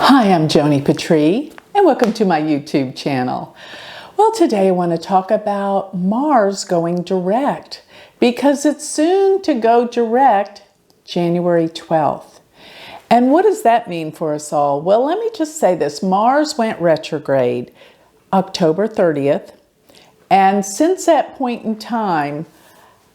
Hi, I'm Joni Patry, and welcome to my YouTube channel. Well, today I want to talk about Mars going direct because it's soon to go direct January 12th. And what does that mean for us all? Well, let me just say this. Mars went retrograde October 30th, and since that point in time,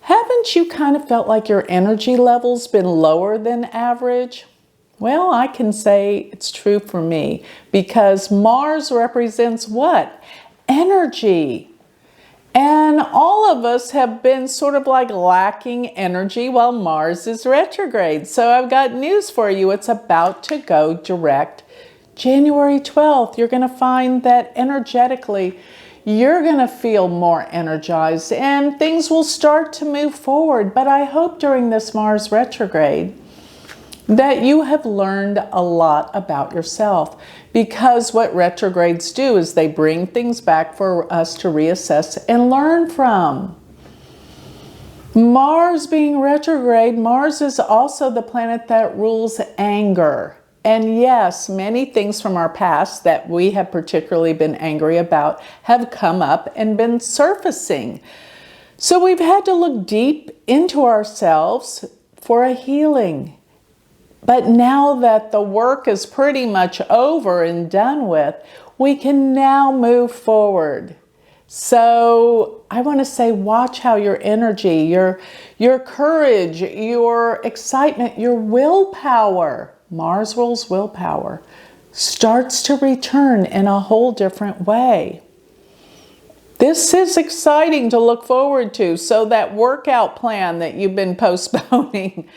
haven't you kind of felt like your energy level's been lower than average? Well, I can say it's true for me because Mars represents what? Energy. And all of us have been sort of like lacking energy while Mars is retrograde. So I've got news for you. It's about to go direct January 12th. You're going to find that energetically, you're going to feel more energized and things will start to move forward. But I hope during this Mars retrograde, that you have learned a lot about yourself, because what retrogrades do is they bring things back for us to reassess and learn from. Mars being retrograde, Mars is also the planet that rules anger. And yes, many things from our past that we have particularly been angry about have come up and been surfacing. So we've had to look deep into ourselves for a healing. But now that the work is pretty much over and done with, we can now move forward. So I want to say, watch how your energy, your courage, your excitement, your willpower, Mars rules willpower, starts to return in a whole different way. This is exciting to look forward to. So that workout plan that you've been postponing,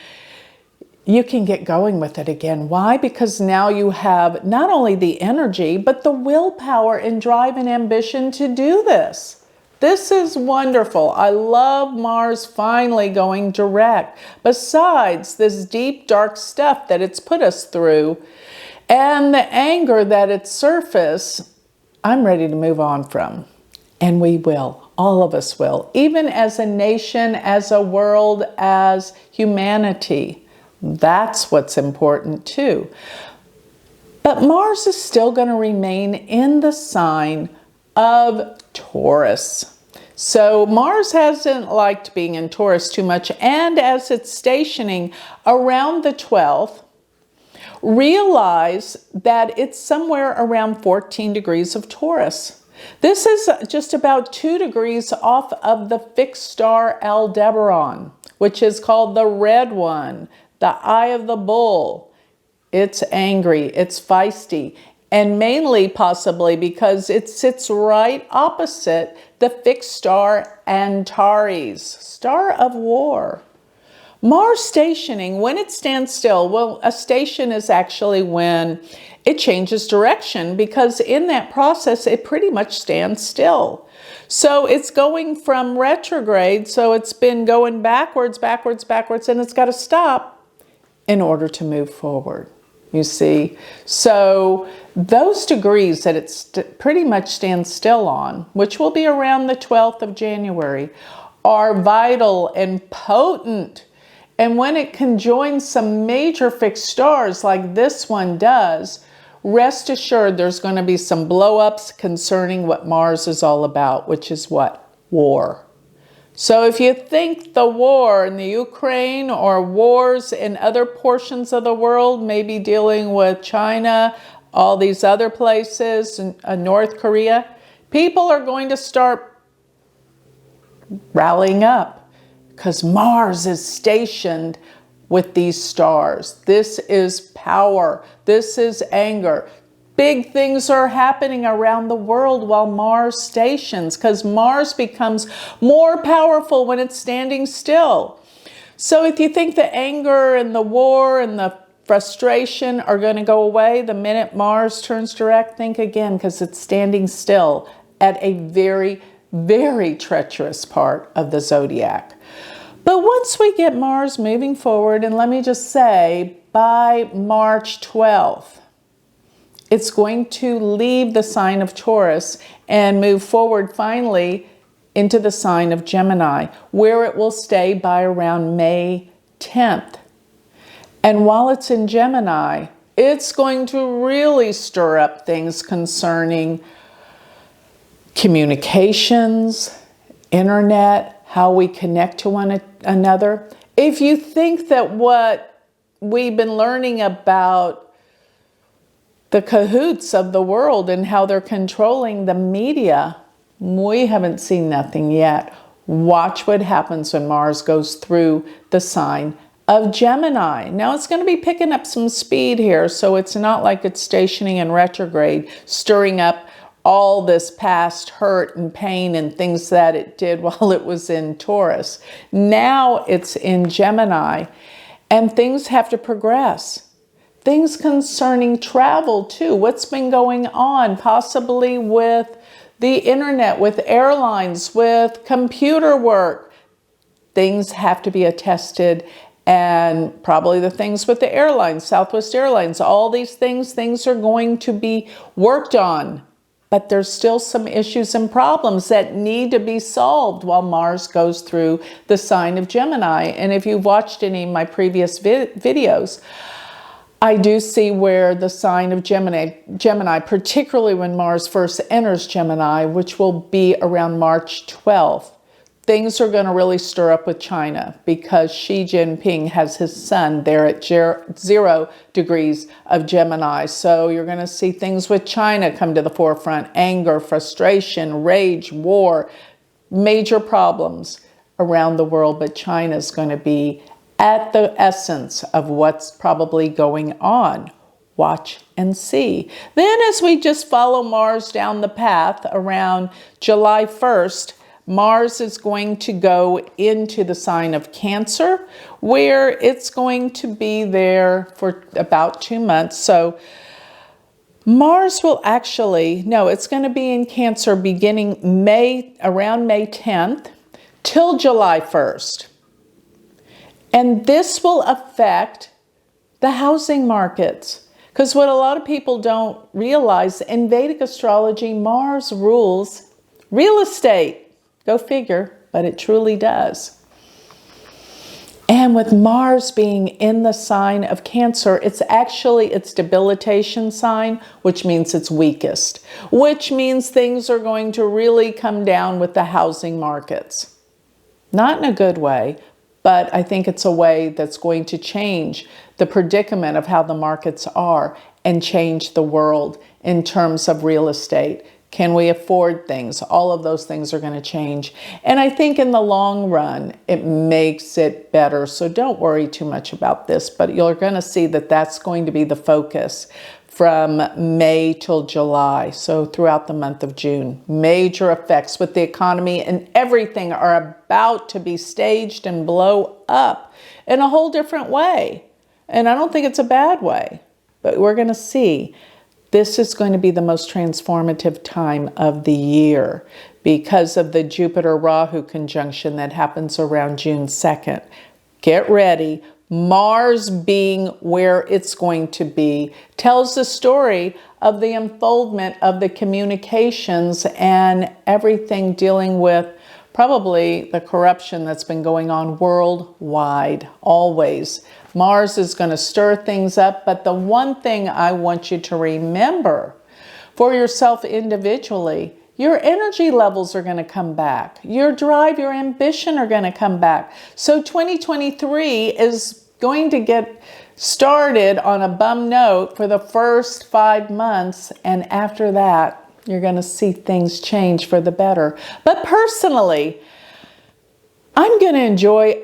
you can get going with it again. Why? Because now you have not only the energy, but the willpower and drive and ambition to do this. This is wonderful. I love Mars finally going direct. Besides this deep, dark stuff that it's put us through and the anger that it's surfaced, I'm ready to move on from. And we will. All of us will. Even as a nation, as a world, as humanity. That's what's important too. But Mars is still going to remain in the sign of Taurus. So Mars hasn't liked being in Taurus too much. And as it's stationing around the 12th, realize that it's somewhere around 14 degrees of Taurus. This is just about 2 degrees off of the fixed star Aldebaran, which is called the red one. The eye of the bull. It's angry, it's feisty, and mainly possibly because it sits right opposite the fixed star Antares, star of war. Mars stationing, when it stands still, well, a station is actually when it changes direction, because in that process, it pretty much stands still. So it's going from retrograde, so it's been going backwards, and it's got to stop in order to move forward, you see. So those degrees that it pretty much stands still on, which will be around the 12th of January, are vital and potent. And when it conjoins some major fixed stars like this one does, rest assured there's going to be some blow-ups concerning what Mars is all about, which is what? War. So if you think the war in the Ukraine or wars in other portions of the world, maybe dealing with China, all these other places, North Korea, people are going to start rallying up because Mars is stationed with these stars. This is power. This is anger. Big things are happening around the world while Mars stations, because Mars becomes more powerful when it's standing still. So if you think the anger and the war and the frustration are going to go away the minute Mars turns direct, think again, because it's standing still at a very, very treacherous part of the zodiac. But once we get Mars moving forward, and let me just say, by March 12th, it's going to leave the sign of Taurus and move forward finally into the sign of Gemini, where it will stay by around May 10th. And while it's in Gemini, It's going to really stir up things concerning communications, internet, how we connect to one another. If you think that what we've been learning about the cahoots of the world and how they're controlling the media, we haven't seen nothing yet. Watch what happens when Mars goes through the sign of Gemini. Now it's going to be picking up some speed here, so it's not like it's stationing in retrograde, stirring up all this past hurt and pain and things that it did while it was in Taurus. Now it's in Gemini, and things have to progress. Things concerning travel too. What's been going on possibly with the internet, with airlines, with computer work. Things have to be attested, and probably the things with the airlines, Southwest Airlines, all these things are going to be worked on. But there's still some issues and problems that need to be solved while Mars goes through the sign of Gemini. And if you've watched any of my previous videos, I do see where the sign of Gemini, particularly when Mars first enters Gemini, which will be around March 12th, things are going to really stir up with China because Xi Jinping has his sun there at 0 degrees of Gemini. So you're going to see things with China come to the forefront: anger, frustration, rage, war, major problems around the world. But China is going to be at the essence of what's probably going on. Watch and see. Then as we just follow Mars down the path around July 1st, Mars is going to go into the sign of Cancer, where it's going to be there for about 2 months. So Mars will it's going to be in Cancer beginning around May 10th till July 1st. And this will affect the housing markets. Because what a lot of people don't realize, in Vedic astrology, Mars rules real estate. Go figure, but it truly does. And with Mars being in the sign of Cancer, it's actually its debilitation sign, which means it's weakest, which means things are going to really come down with the housing markets. Not in a good way, but I think it's a way that's going to change the predicament of how the markets are and change the world in terms of real estate. Can we afford things? All of those things are going to change. And I think in the long run, it makes it better. So don't worry too much about this, but you're going to see that that's going to be the focus from May till July. So throughout the month of June, major effects with the economy and everything are about to be staged and blow up in a whole different way. And I don't think it's a bad way, but we're going to see. This is going to be the most transformative time of the year because of the Jupiter-Rahu conjunction that happens around June 2nd. Get ready. Mars being where it's going to be tells the story of the unfoldment of the communications and everything dealing with probably the corruption that's been going on worldwide, always. Mars is going to stir things up, but the one thing I want you to remember for yourself individually, your energy levels are going to come back. Your drive, your ambition are going to come back. So 2023 is going to get started on a bum note for the first 5 months, and after that, you're going to see things change for the better. But personally, I'm going to enjoy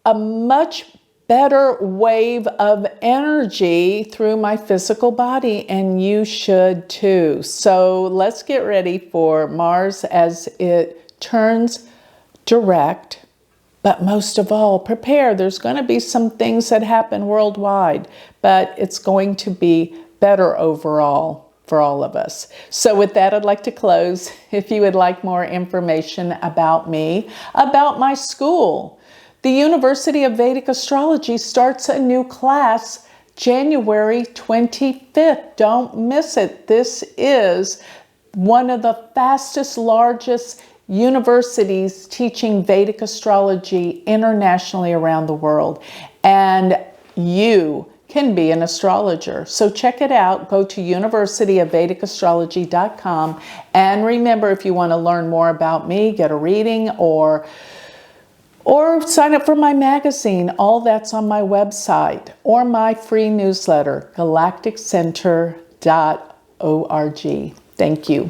a much better wave of energy through my physical body, and you should too. So let's get ready for Mars as it turns direct. But most of all, prepare. There's going to be some things that happen worldwide, but it's going to be better overall for all of us. So with that, I'd like to close. If you would like more information about me, about my school, the University of Vedic Astrology starts a new class January 25th. Don't miss it. This is one of the fastest, largest universities teaching Vedic astrology internationally around the world. And you can be an astrologer. So check it out. Go to universityofvedicastrology.com. And remember, if you want to learn more about me, get a reading, or sign up for my magazine, all that's on my website, or my free newsletter, galacticcenter.org. Thank you.